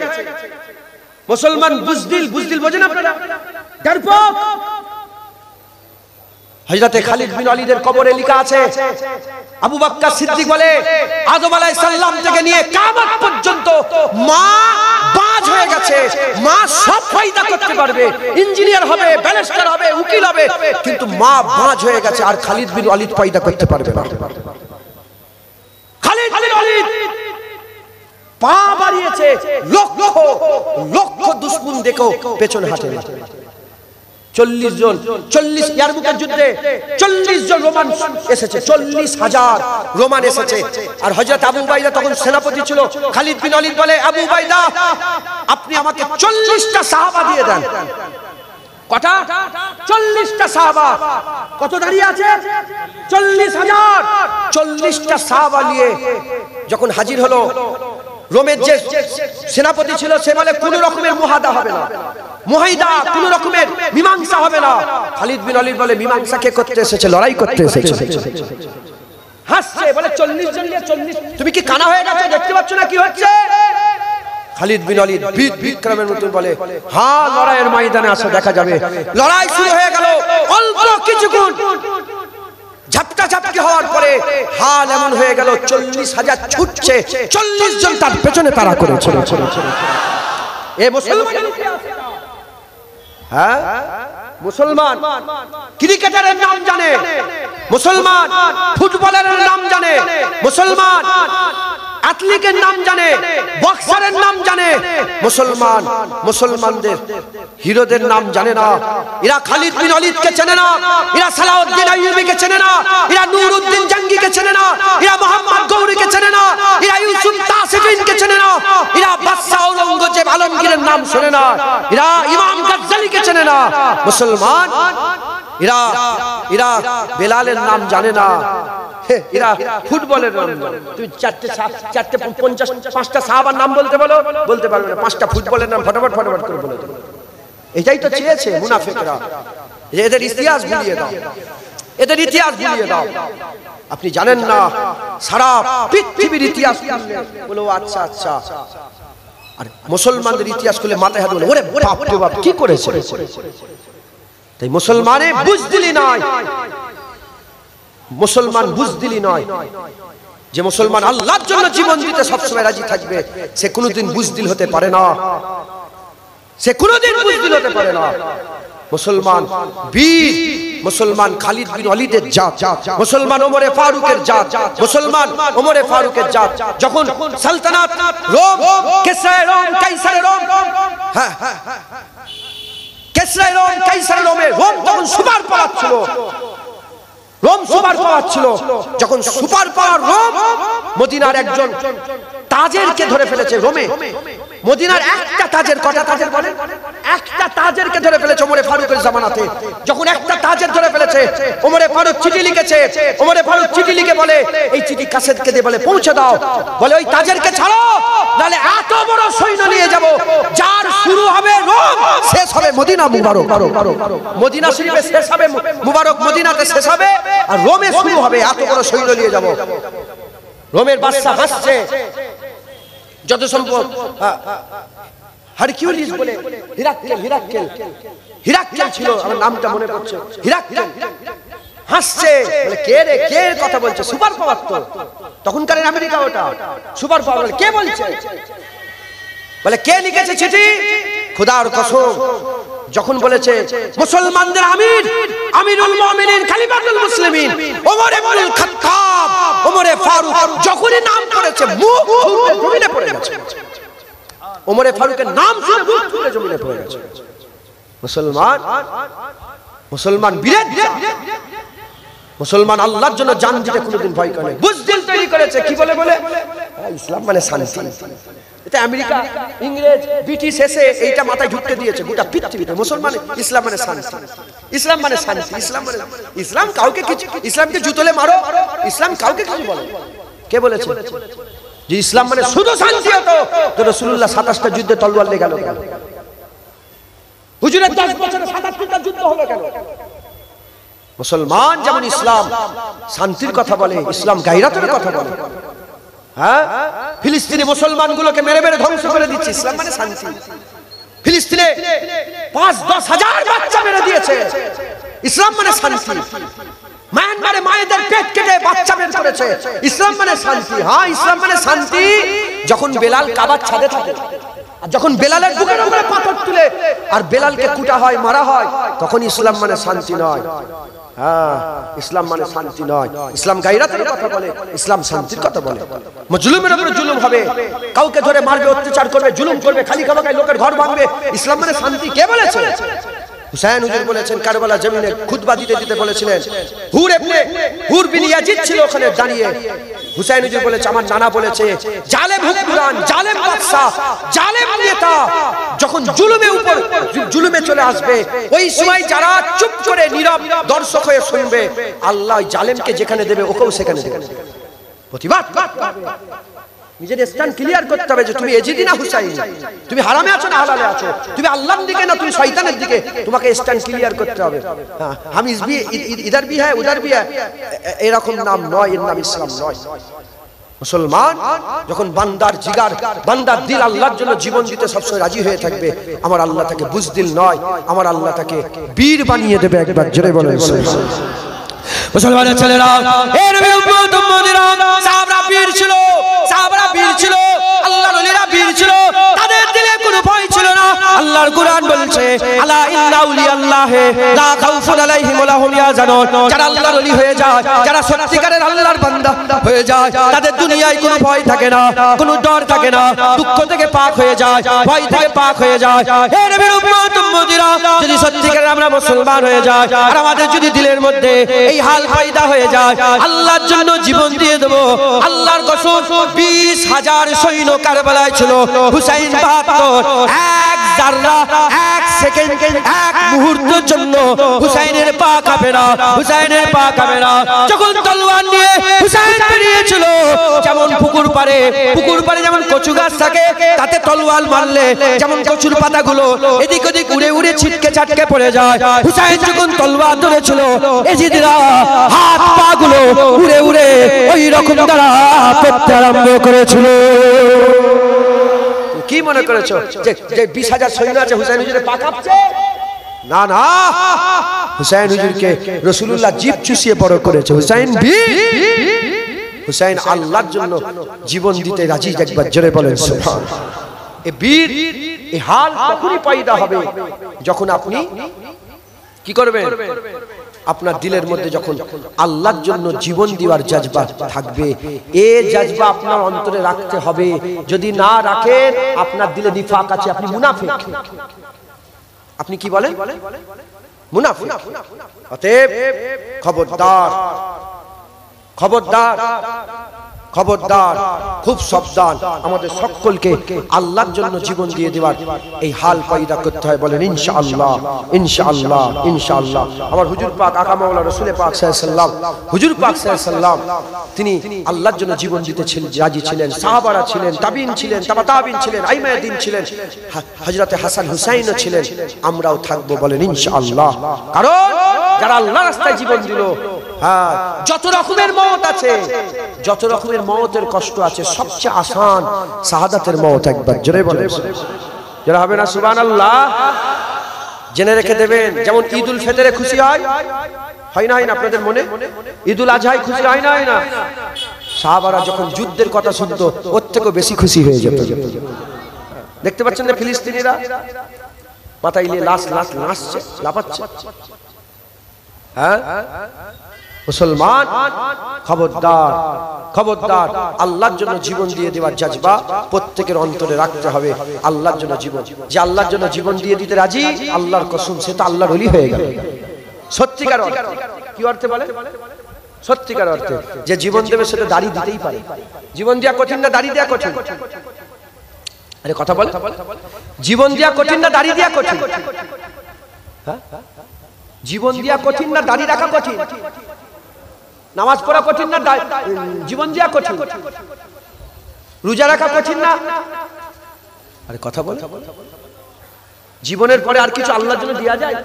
A: মুসলমান বুজদিল, বুজদিল বোঝেন আপনারা? ডরপোক। হযরতে খালিদ বিন ওয়ালিদের কবরে লেখা আছে, আবু বকর সিদ্দিক বলে আদম আলাইহিস সালাম থেকে নিয়ে কিয়ামত পর্যন্ত মা বাজ হয়ে গেছে, মা সব ফায়দা করতে পারবে, ইঞ্জিনিয়ার হবে, ব্যারিস্টার হবে, উকিল হবে, কিন্তু মা বাজ হয়ে গেছে, আর খালিদ বিন ওয়ালিদ ফায়দা করতে পারবে না। খালিদ বিন ওয়ালিদ পা বাড়িয়েছে, লক্ষ লক্ষ দুশমন দেখো পেছনে হাঁটে না। 40 জন, 40 ইয়ারমুকের যুদ্ধে 40 জন রোমান এসেছে, 40,000 রোমান এসেছে। আর হযরত আবু উবাইদা তখন সেনাপতি ছিল। খালিদ বিন ওয়ালিদ বলে, আবু উবাইদা আপনি আমাকে 40টা সাহাবা দিয়ে দেন। কটা? 40টা সাহাবা। কত দাঁড়িয়ে আছে? 40,000। 40টা সাহাবা নিয়ে যখন হাজির হলো, রোমের যে সেনাপতি ছিল সে বলে কোন রকমের মুহাদা হবে না, মুহাইদা কোন রকমের মীমাংসা হবে না। খালিদ বিন ওয়ালিদ বলে মীমাংসা কে করতে এসেছে? লড়াই করতে এসেছে। হাসছে, বলে 40 জন নিয়ে 40। তুমি কি কানা হয়ে গেছো? দেখতে পাচ্ছ না কি হচ্ছে? খালিদ বিন ওয়ালিদ বিক্রমের মতন বলে, হ্যাঁ লড়াইয়ের ময়দানে আসো, দেখা যাবে। লড়াই শুরু হয়ে গেল। অল্প কিছুক্ষণ ঝাপটা ঝাপটি হওয়ার পরে হাল এমন হয়ে গেল 40,000 ছুটছে, 40 জন তার পেছনে তাড়া করেছে। এ মুসলমান, হ্যাঁ মুসলমান ক্রিকেটারের নাম জানে, মুসলমান ফুটবলারের নাম জানে, মুসলমান অ্যাথলিটের নাম জানে, বক্সারের নাম জানে। মুসলমান মুসলমানদের হিরোদের নাম জানে না। এরা খালিদ বিন ওয়ালিদকে চেনে না, এরা সালাউদ্দিন আইয়ুবীকে চেনে না, এরা নুরউদ্দিন জঙ্গিকে চেনে না, এরা মোহাম্মদ গৌরীকে চেনে না, এরা ইউসুফ তাসিফিনকে চেনে না, এরা বাদশাহ আওরঙ্গজেব আলমগীরের নাম শোনে না, এরা ইমাম গাজ্জালিকে চেনে না। মুসলমান এরা এরা বেলালের নাম জানে না, এরা ফুটবলের নাম জানে। তুমি চারটে 5টা সাহাবার নাম বলতে বলো, বলতে পারবে না। 5টা ফুটবলের নাম ফটাফট ফটাফট করে বলে দেবে। এটাই তো চেয়েছে মুনাফিকরা, এদের ইতিহাস ভুলিয়ে দাও, এদের ইতিহাস ভুলিয়ে দাও। আপনি জানেন না সারা পৃথিবীর ইতিহাস বলো। আচ্ছা আচ্ছা, আর মুসলমানদের ইতিহাস খুলে মাথায় হাত বলে, ওরে বাপ রে বাপ কি করেছে। তাই মুসলমানে বুঝদিলি নয়, মুসলমান বুঝদিলি নয় যে মুসলমান আল্লাহর জন্য জীবন দিতে সবসময় রাজি থাকবে, সে কোনোদিন বুঝদিল হতে পারে না, সে কোনোদিন বুঝদিল হতে পারে না। মুসলমান বীর, মুসলমান খালিদ বিন ওয়ালিদের জাত, মুসলমান ওমরে ফারুকের জাত, মুসলমান ওমরে ফারুকের জাত। যখন সালতানাত রোম, কিসরা রোম, কাইসার রোম, হ্যাঁ কিসরা রোম, কাইসার রোমে রোম তখন সুপার পাওয়ার ছিল, রোম সুপার পাওয়ার ছিল। যখন সুপার পাওয়ার রোম মদিনার একজন তাজেরকে ধরে ফেলেছে রোমে, মদিনার একটা তাজের, কটা তাজের বলে? একটা তাজেরকে ধরে ফেলেছে ওমরে ফারুকের জামানাতে। যখন একটা তাজের ধরে ফেলেছে, ওমরে ফারুক চিঠি লিখেছে, ওমরে ফারুক চিঠি লিখে বলে এই চিঠি কাসেদকে দিয়ে বলে পৌঁছে দাও, বলে ওই তাজেরকে ছাড়ো, নাহলে এত বড় সৈন্য নিয়ে যাব যার শুরু হবে রোম, শেষ হবে মদিনা মুবারক। মদিনা শরীফে শেষ হবে মুবারক, মদিনাতে শেষ হবে, আর রোমে শুরু হবে। এত বড় সৈন্য নিয়ে যাব। রোমের বাদশা হাসছে, যত সম্ভব হারকিউলিস বলে হিরাক্কেল ছিল, আমার নামটা মনে পড়ছে, হিরাক্কেল হাসছে, বলে কে রে, কে কথা বলছে? সুপার পাওয়ার তো তখনকার আমেরিকা, ওটা সুপার পাওয়ার। কে বলছে? বলে কে লিখেছে চিঠি? খোদার কসম, যখন বলেছে মুসলমানদের আমির, আমিরুল মুমিনিন, খলিফাতুল মুসলিমিন ওমর ইবনুল খাত্তাব, ওমরে ফারুক, যখনই নাম করেছে মুখ থুবড়ে জমিনে পড়ে গেছে। ওমরে ফারুকের নাম শুনে মুখ থুবড়ে জমিনে পড়ে গেছে। মুসলমান, মুসলমান বীরের, মুসলমান আল্লাহর জন্য জান দিতে কোনোদিন ভয় করে। বুঝদিল তৈরি করেছে কি বলে? বলে ইসলাম মানে শান্তি। এটা আমেরিকা, ইংরেজ, ব্রিটিশ এসে এইটা মাথায় ঢুকতে দিয়েছে গোটা পৃথিবীতে। মুসলমান ইসলাম মানে শান্তি, ইসলাম মানে শান্তি, ইসলাম মানে, ইসলাম কাউকে কিছু, ইসলামকে জুতোলে মারো, ইসলাম কাউকে কিছু বলে। কে বলেছে যে ইসলাম মানে শুধু শান্তি হতো? তো রাসূলুল্লাহ 27টা যুদ্ধে তলোয়ার নিয়ে গেল কেন? হুজুরের 10 বছরে 77টা যুদ্ধ হলো কেন? মুসলমান যেমন ইসলাম শান্তির কথা বলে, ইসলাম গায়রাতের কথা বলে। হ্যাঁ, ফিলিস্তিনি মুসলমানগুলোকে মেরে মেরে ধ্বংস করে দিচ্ছে, ইসলাম মানে শান্তি। ফিলিস্তিনে 5-10 হাজার বাচ্চা মেরে দিয়েছে, ইসলাম মানে শান্তি। মায়ানমারে মায়েদের পেট কেটে বাচ্চা বের করেছে, ইসলাম মানে শান্তি। হ্যাঁ, ইসলাম মানে শান্তি যখন বেলাল কাবার ছাদে থাকে, আর যখন বেলালের বুকের উপরে পাথর তুলে আর বেলালকে কুটা হয়, মারা হয়, তখন ইসলাম মানে শান্তি নয়। হ্যাঁ, ইসলাম মানে শান্তি নয়। ইসলাম গায়রাতের কথা বলে, ইসলাম শান্তির কথা বলে। জুলুমের উপরে জুলুম হবে, কাউকে ধরে মারবে, অত্যাচার করবে, জুলুম করবে, খালি খাবাকায় লোকের ঘর ভাঙবে, ইসলাম মানে শান্তি কে বলেছে? হুসাইন হুজুর বলেছেন কারবালা জমিনে খুতবা দিতে দিতে বলেছিলেন, হুর বিন ইয়াজিদ ছিল ওখানে দাঁড়িয়ে। হুসাইন হুজুর বলেছে আমার নানা বলেছে জালেম হুকুমরান, জালেম বাদশা, জালেম নেতা যখন জুলুমে চলে আসবে, ওই সময় যারা চুপ করে নীরব দর্শক হয়ে শুনবে, আল্লাহ জালেমকে যেখানে দেবে ওকেও সেখানে দেবে। প্রতিবাদ নিজের স্ট্যান্ড ক্লিয়ার করতে হবে যে তুমি এজিদি না হুসাইন, তুমি হারামে আছো না হালালে আছো, তুমি আল্লাহর দিকে না তুমি শয়তানের দিকে, তোমাকে স্ট্যান্ড ক্লিয়ার করতে হবে। হ্যাঁ, হাম ইধার ভি হ্যায় উধার ভি হ্যায়, এরকম নাম নয়, এর নাম ইসলাম নয়। মুসলমান যখন বান্দার জিগার, বান্দার দিল আল্লাহর জন্য জীবন দিতে সবসময় রাজি হয়ে থাকবে, আমার আল্লাহ তাকে বুজদিল নয়, আমার আল্লাহ তাকে বীর বানিয়ে দেবে। একবার জোরে বলেন মুসলমানের ছেলেরা, এ নবীর উম্মত উম্মতিরা, সাহাবারা বীর ছিল, সাহাবারা বীর ছিল, আল্লাহর ওলিরা বীর ছিল, তাদের দিলে কোনো ভয় ছিল না। আল্লাহর কুরআন বলছে আলা ইন্না আউলিয়াল্লাহি লা খাউফুন আলাইহিম ওয়া লাহুম ইয়াহজানুন, যারা আল্লাহর ওলি হয়ে যায়, যারা সত্যিকারের আল্লাহর বান্দা হয়ে যায়, তাদের দুনিয়ায় কোনো ভয় থাকে না, কোনো ডর থাকে না, দুঃখ থেকে পাক হয়ে যায়, ভয় থেকে পাক হয়ে যায়। হে নবীর উম্মত উম্মতিরা, যদি সত্যিকারের আমরা মুসলমান হয়ে যাই আর আমাদের যদি দিলের মধ্যে এই হাল পয়দা হয়ে যায়, আল্লাহর জন্য জীবন দিয়ে দেব। আল্লাহর কসম 20,000 সৈন্য কারবালায় ছিল, হুসাইন 72, এক জাররা, এক সেকেন্ড, এক মুহূর্তের জন্য হুসাইনের পা কাঁপে না, হুসাইনের পা কাঁপে না। যখন তলোয়ার নিয়ে হুসাইন বেরিয়েছিল, যেমন পুকুর পাড়ে যেমন কচু গাছ থাকে, তাতে তলোয়ার মারলে যেমন কচুর পাতাগুলো এদিক ওদিক উড়ে উড়ে ছিটকে চাটকে পড়ে যায়, হুসাইন যখন তলোয়ার ধরেছিল, এজিদরা হাত পা গুলো উড়ে উড়ে ওই রকম তারা পড়তে আরম্ভ করেছিল। কি মনে করেছো যে 20,000 সৈন্য আছে হুসাইন হুজুরের পা কাঁপছে? না না, হুসাইন হুজুরকে রাসূলুল্লাহ জিভ চুষিয়ে বড় করেছে। হুসাইন হুসাইন আল্লাহর জন্য জীবন দিতে রাজি। একবার জোরে বলেন সুবহানাল্লাহ। এই বীর, এই হাল তখনই পয়দা হবে যখন আপনি কি করবেন, আপনার দিলের মধ্যে যখন আল্লাহর জন্য জীবন দেওয়ার জজবা থাকবে। এই জজবা আপনার অন্তরে রাখতে হবে। যদি না রাখেন, আপনার দিলে নিফাক আছে, আপনি মুনাফিক। আপনি কি বলেন? মুনাফিক। অতএব খবরদার, খবরদার, খবরদার, খুব সাবধান। আমাদের সকলকে আল্লাহর জন্য জীবন দিয়ে দেওয়ার এই হাল পয়দা করতে হয়। বলেন ইনশাআল্লাহ, ইনশাআল্লাহ, ইনশাআল্লাহ। আমার হুজুর পাক আকা মাওলানা রাসূল পাক সাল্লাল্লাহু আলাইহি ওয়াসাল্লাম, হুজুর পাক সাল্লাল্লাহু আলাইহি ওয়াসাল্লাম তিনি আল্লাহর জন্য জীবন দিতে রাজি ছিলেন। সাহাবারা ছিলেন, তাবিন ছিলেন, তাবা তাবিন ছিলেন, আইমায়ে দ্বীন ছিলেন, হযরতে হাসান হুসাইনও ছিলেন। আমরাও থাকবো। বলেন ইনশাআল্লাহ। কারণ যারা আল্লাহর রাস্তায় জীবন দিল, হ্যাঁ, যত রকমের মওত আছে, যত রকমের মওতের কষ্ট আছে, সবচেয়ে আসান শাহাদাতের মওত। একবার জোরে বলেন, যারা হবে না সুবহানাল্লাহ। জেনে রেখে দেবেন, যেমন ঈদুল ফিতরে খুশি হয়, হয় না, হয় না আপনাদের মনে? ঈদুল আজহায় খুশি হয় না, হয় না? সাহাবারা যখন যুদ্ধের কথা শুনতো, ওর থেকেও বেশি খুশি হয়ে যেত। দেখতে পাচ্ছেন না ফিলিস্তিনিরা মাথায় নিয়ে লাশ নাচছে, লাফাচ্ছে। হ্যাঁ মুসলমান, খবরদার, খবরদার, আল্লাহর জন্য জীবন দিয়ে দেওয়ার জজবা প্রত্যেকের অন্তরে রাখতে হবে। আল্লাহর জন্য জীবন, যে আল্লাহর জন্য জীবন দিয়ে দিতে রাজি, আল্লাহর কসম সে তো আল্লাহর ওলি হয়ে গেল। সত্যিকার অর্থে, কি অর্থে বলে? সত্যিকার অর্থে যে জীবন দেবে সেটা দাড়ি দিতেই পারে। জীবন দেওয়া কঠিন না দাড়ি দেওয়া কঠিন? আরে কথা বলে, জীবন দেওয়া কঠিন না দাড়ি দেওয়া কঠিন? হ্যাঁ, জীবন দেওয়া কঠিন না দাড়ি রাখা কঠিন? নামাজ পড়া কঠিন না জীবন দেওয়া কঠিন? রোজা রাখা কঠিন না? আরে কথা বলে, জীবনের পরে আর কিছু আল্লাহর জন্য দেওয়া যায়?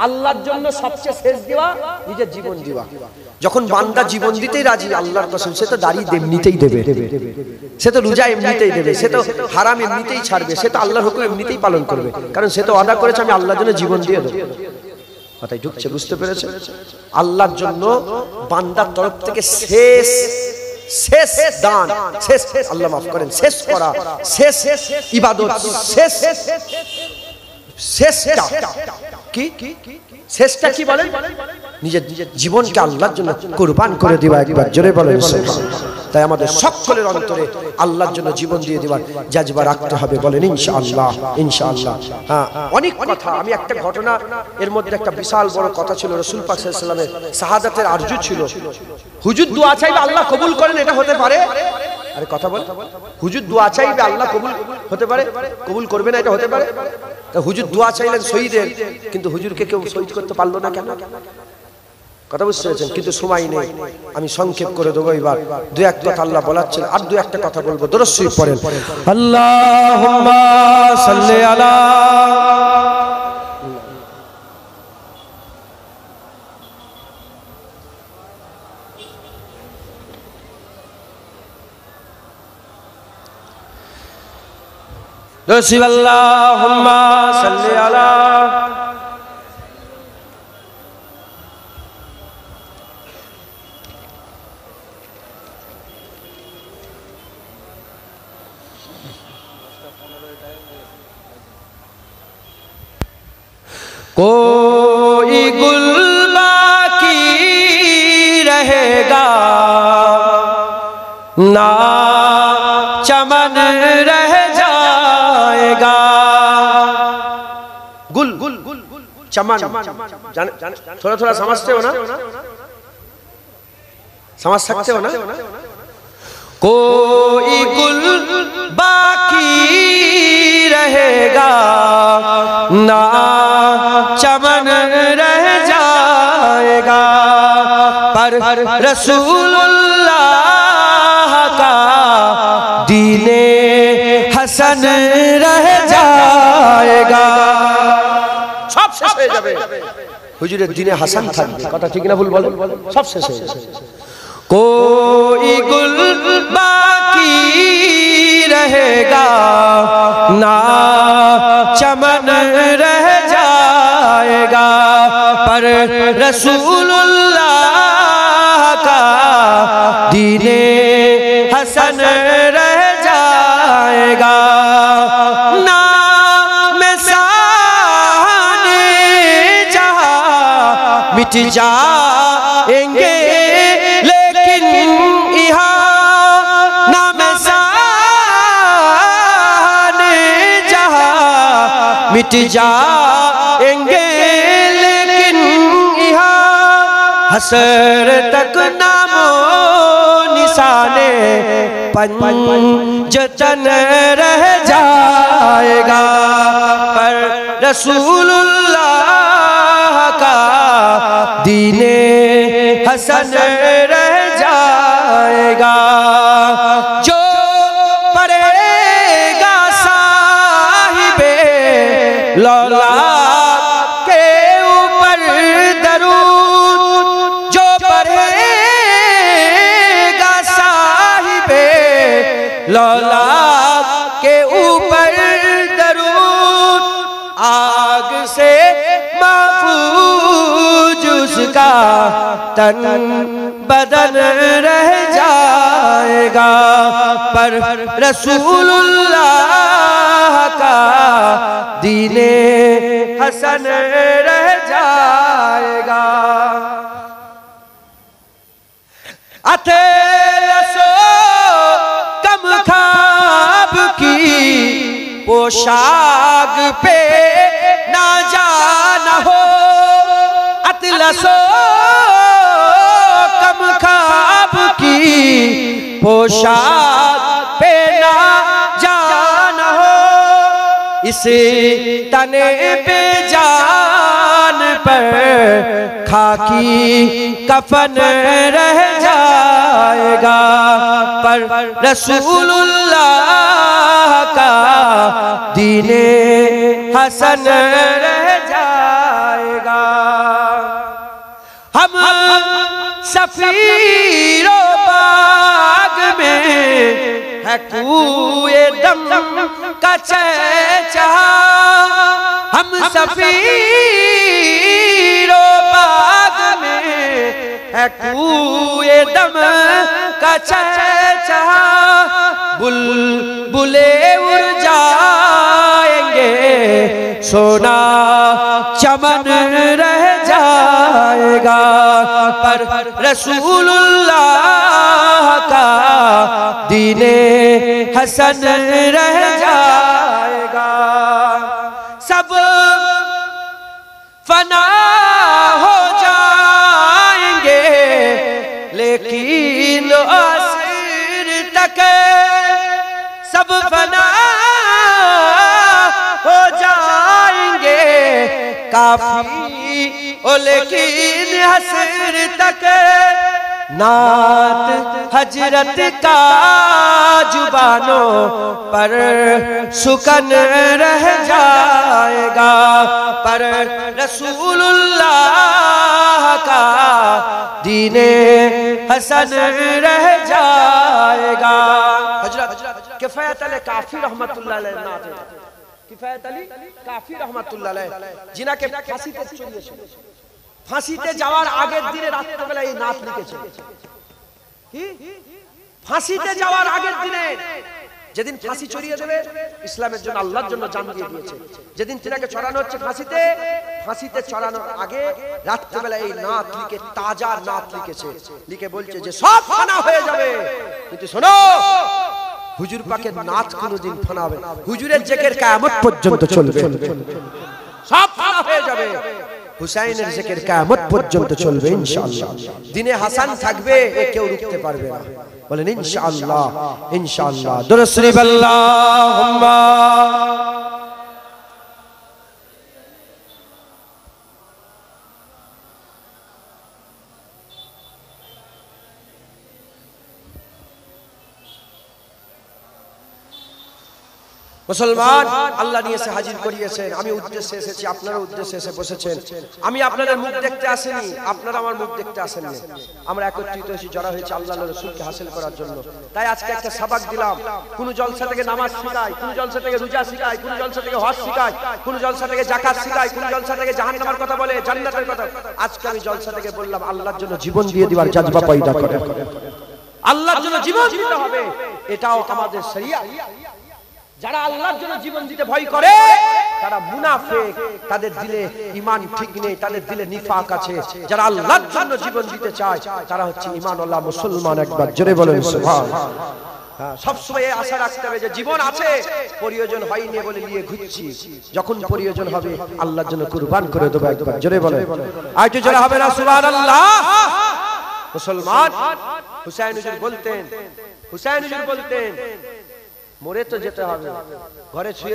A: আল্লাহর জন্য সবচেয়ে শেষ দেওয়া নিজের জীবন দেওয়া। যখন বান্দা জীবন দিতেই রাজি, আল্লাহর কসম সে তো দাড়ি এমনিতেই দেবে, সে তো রোজা এমনিতেই দেবে, সে তো হারাম এমনিতেই ছাড়বে, সে তো আল্লাহর হুকুম এমনিতেই পালন করবে, কারণ সে তো ওয়াদা করেছে আমি আল্লাহর জন্য জীবন দিয়ে দেব। কথাই ঢুকছে, বুঝতে পেরেছে? আল্লাহর জন্য বান্দার তরফ থেকে শেষ শেষ দান, শেষ, আল্লাহ মাফ করেন, শেষ করা, শেষ ইবাদত, শেষ শেষটা কি? শেষটা কি বলেন? নিজের জীবনকে আল্লাহর জন্য কুরবান করে দিবা, একবার জোরে বলেন সুবহানাল্লাহ। তাই আমাদের সকলের অন্তরে আল্লাহর জন্য জীবন দিয়ে দিবার জাজবা রাখতে হবে, বলেন ইনশাআল্লাহ ইনশাআল্লাহ। হ্যাঁ, অনেক কথা, আমি একটা ঘটনা এর মধ্যে একটা বিশাল বড় কথা ছিল। রাসূল পাক সাল্লাল্লাহু আলাইহি ওয়াসাল্লামের শাহাদাতের আরজু ছিল, হুজুর দোয়া চাইবে আল্লাহ কবুল করেন, এটা হতে পারে? আরে কথা বল, হুজুর দোয়া চাইবে আল্লাহ কবুল হতে পারে, কবুল করবে না, এটা হতে পারে? তা হুজুর দোয়া চাইলেন শহীদের, কিন্তু হুজুরকে কেউ শহীদ করতে পারলো না কেন? কথা বুঝতে পেরেছেন? কিন্তু সময় নেই, আমি সংক্ষেপ করে দেবো। এবার দু এক কথা আল্লাহ বলাচ্ছেন, আর দু একটা কথা বলবো। দরুদ শরীফ পড়েন, আল্লাহুম্মা সাল্লি আলা রসুল, আল্লাহুম্মা সাল্লি আলা कोई गुल बाकी रहेगा ना चमन रह जाएगा। गुल गुल चमन, थोड़ा थोड़ा समझते हो ना, समझ सकते हो ना? कोई गुल बाकी रहेगा ना चमन रह जाएगा, पर रसूलुल्लाह का दीने हसन रह जाएगा। सब শেষ হয়ে যাবে, হুজুরের দিনে হাসান থাকবে। কথা ঠিক না ভুল বলেন? সব শেষ হয়ে যাবে। कोई गुल बाकी रहेगा ना चमन रह जाएगा, पर रसूलुल्लाह का दीने हसन रह जाएगा। नाम साने जहां मिट जाएंगे, मिट जाएंगे, लेकिन यहाँ हसर तक नामो निशाने पंजतन रह जाएगा, पर रसूलुल्लाह का दीने हसन रह जाएगा। जो पढ़ेगा साहिबे लौला के ऊपर दरूद, जो पढ़ेगा साहिबे लौला के ऊपर दरूद, आग से महफूज उसका तन बदन रह जाएगा, पर रसूलुल्लाह का दीने हसन रह जाएगा। अतेलसो कम खाब की पोशाक पे ना जाना हो, अतलसो कम खाब की पोशाक पे ना जाना हो, इसे तने पे जान पर खाकी कफन रह जाएगा, पर रसूलुल्लाह का दीने हसन रह जाएगा। हम सफीरो बाग में है कुए दम का चहचहा, हम सफीरो बाग में है कुए दम का चहचहा, बुलबुले उड़ जाएंगे, सोना चमन रह जाएगा, रसूलुल्लाह का दीने हसन रह जाएगा। सब फना हो जाएंगे लेकिन आखिर तक सब फना हो जाएंगे काफी ओ लेकिन हसर तक नात हजरत का जुबानों पर सुकन रह जाएगा। पर रसूलुल्लाह का दीने हसन रह जाएगा। हजरत किफायत अली काफी रहमतुल्लाह अलैह नात किफायत अली काफी रहमतुल्लाহ अलैহ जिनाকে ফাঁসিতে চড়িয়েছিল, ফাঁসিতে যাওয়ার আগের দিনে রাত্রিবেলা এই নাত লিখেছে। কি ফাঁসিতে যাওয়ার আগের দিনে যেদিন ফাঁসি চড়িয়ে দেবে ইসলামের জন্য আল্লাহর জন্য জান দিয়ে দিয়েছে, যেদিন তিনাকে চড়ানো হচ্ছে ফাঁসিতে, ফাঁসিতে চড়ানোর আগে রাত্রিবেলা এই নাত লিখে তাজা নাত লিখেছে, লিখে বলছে যে সব ফানা হয়ে যাবে কিন্তু শোনো হুজুর পাকের নাত কোনোদিন ফানা হবে না, হুজুরের জিকির কিয়ামত পর্যন্ত চলবে, সব ফানা হয়ে যাবে, হুসাইনের জিকির কিয়ামত পর্যন্ত চলবে ইনশাআল্লাহ। দিনে হাসান থাকবে এ কেউ রুখতে পারবে না, বলেন ইনশাআল্লাহ ইনশাআল্লাহ। দুরূদ শরীফ আল্লাহুম্মা মুসলমান আল্লাহ নিয়ে এসে হাজির করিয়েছেন, আমি উদ্দেশ্যে এসেছি, আপনারা উদ্দেশ্যে এসে বসেছেন। আমি আপনাদের মুখ দেখতে আসিনি, আপনারা আমার মুখ দেখতে আসেননি। আমরা একত্রিত হয়েছি, জড়া হয়েছে আল্লাহর রাসূলকে হাসিল করার জন্য। তাই আজকে একটা সবাক দিলাম, কোন জলসা থেকে নামাজ শিখায়, কোন জলসা থেকে রোজা শিখায়, কোন জলসা থেকে হজ শিখায়, কোন জলসা থেকে যাকাত শিখায়, কোন জলসা থেকে জাহান্নামের কথা বলে, জান্নাতের কথা। আজকে আমি জলসা থেকে বললাম আল্লাহর জন্য জীবন দিয়ে দিবার জজবা পয়দা করে, আল্লাহর জন্য জীবন দিতে হবে, এটাও আমাদের শরিয়াত। যারা আল্লাহর জন্য জীবন দিতে ভয় করে তারা মুনাফিক, তাদের দিলে ঈমান ঠিক নেই, তাদের দিলে নিফাক আছে। যারা আল্লাহর জন্য জীবন দিতে চায় তারা হচ্ছে ঈমানওয়ালা মুসলমান। একবার জোরে বলেন সুবহানাল্লাহ। সব সময় আশা রাখতে হবে যে জীবন আছে, প্রয়োজন হয়নি বলে নিয়ে ঘুরছি, যখন প্রয়োজন হবে আল্লাহর জন্য কুরবান করে দেব। একবার জোরে বলেন, আরেকটু জোরে হবে না সুবহানাল্লাহ। মুসলমান হুসাইন হুজুর বলতেন, হুসাইন হুজুর বলতেন মরে তো যেতে হবে, ঘরে শুয়ে